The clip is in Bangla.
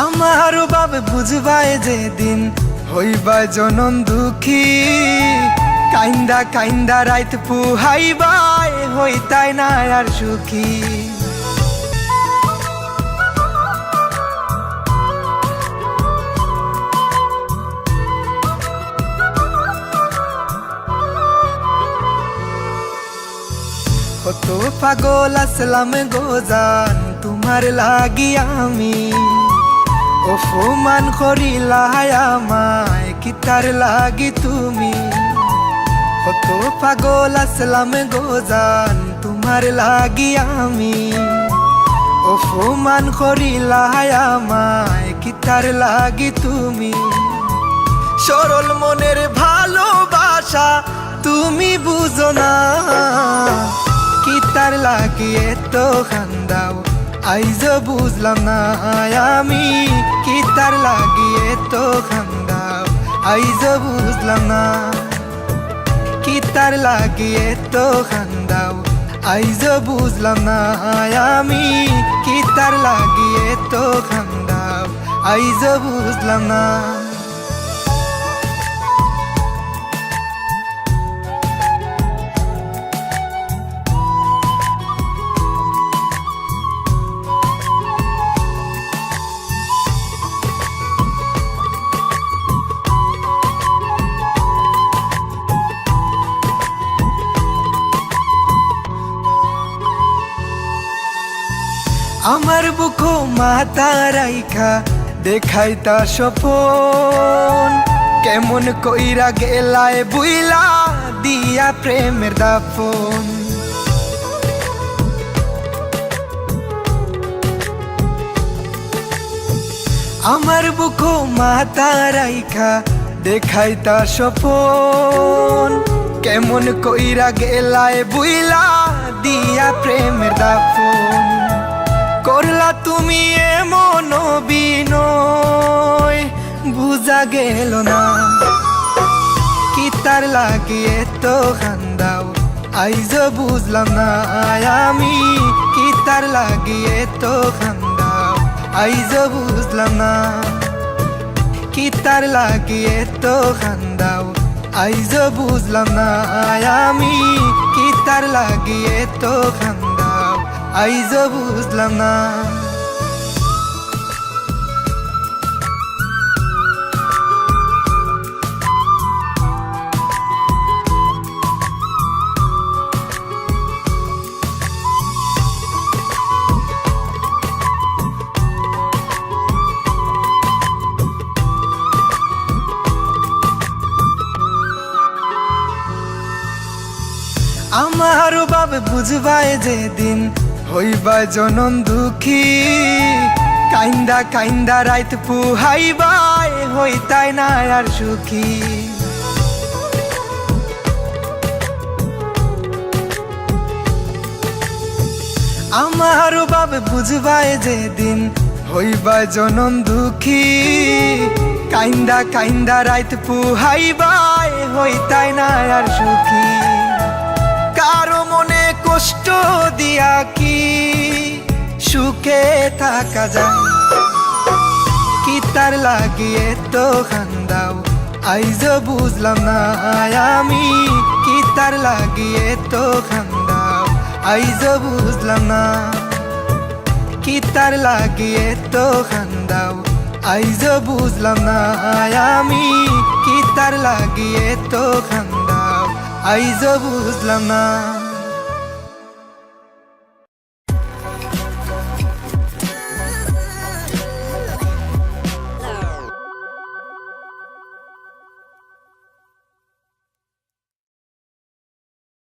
আমার বাবে বুঝবাই যেদিন হইবা জনম দুঃখী, কাইন্দা কাইন্দা রাইত পুহাইবাই হইতাই না আর সুখী। কত পাগল আসলাম গোজান তোমার লাগি আমি, অপমান করিলাই আমায় কিতার লাগি তুমি। কত পাগল আসলাম গোজান তোমার লাগি আমি, অপমান করিলাই আমায় কিতার লাগি তুমি। সরল মনের ভালোবাসা তুমি বুঝো না, কিতার লাগি এত খান্দাও আইজ বুঝলাম না আমি। কিতার লাগি এত খান্দাও আইজ বুঝলাম না, কিতার লাগি এত খান্দাও আইজ বুঝলাম না আমি। কিতার লাগি এত খান্দাও আইজ বুঝলাম না। আমার বুকো মাথা রাইখা দেখাইতা স্বপন, কেমন কইরা গেলায় বুইলা দিয়া প্রেমের দাফন। আমার বুকো মাথা রাইখা দেখাইতা স্বপন, কেমন কইরা গেলায় বুইলা দিয়া প্রেমের দাফন। করলা তুমি এমন বিনয় বুঝা গেল না, কিতার লাগি এত খান্দাও আইজ বুঝলাম না আমি। কিতার লাগি এত খান্দাও আইজ বুঝলাম না, কিতার লাগি এত খান্দাও আইজ বুঝলাম না আমি। কিতার লাগি এত খান্দাও আইজ বুঝলাম না। আমার বাবে বুঝবাই যেদিন হইবা জনম দুঃখী, কাইন্দা কাইন্দা রাইত পুহাইবাই হইতাই না আর সুখী। আমার বাবে বুঝবাই যেদিন হইবা জনম দুঃখী, কাইন্দা কাইন্দা রাইত পুহাইবাই হইতাই না আর সুখী। কারো মনে কষ্ট দিয়া কি সুখে থাকা যায়, কিতার লাগি এত খান্দাও আইজ বুঝলাম না আমি। কিতার লাগি এত খান্দাও আইজ বুঝলাম না, কিতার লাগি এত খান্দাও আইজ বুঝলাম না আমি। কিতার লাগি এত খান্দাও আইজ বুঝলাম না।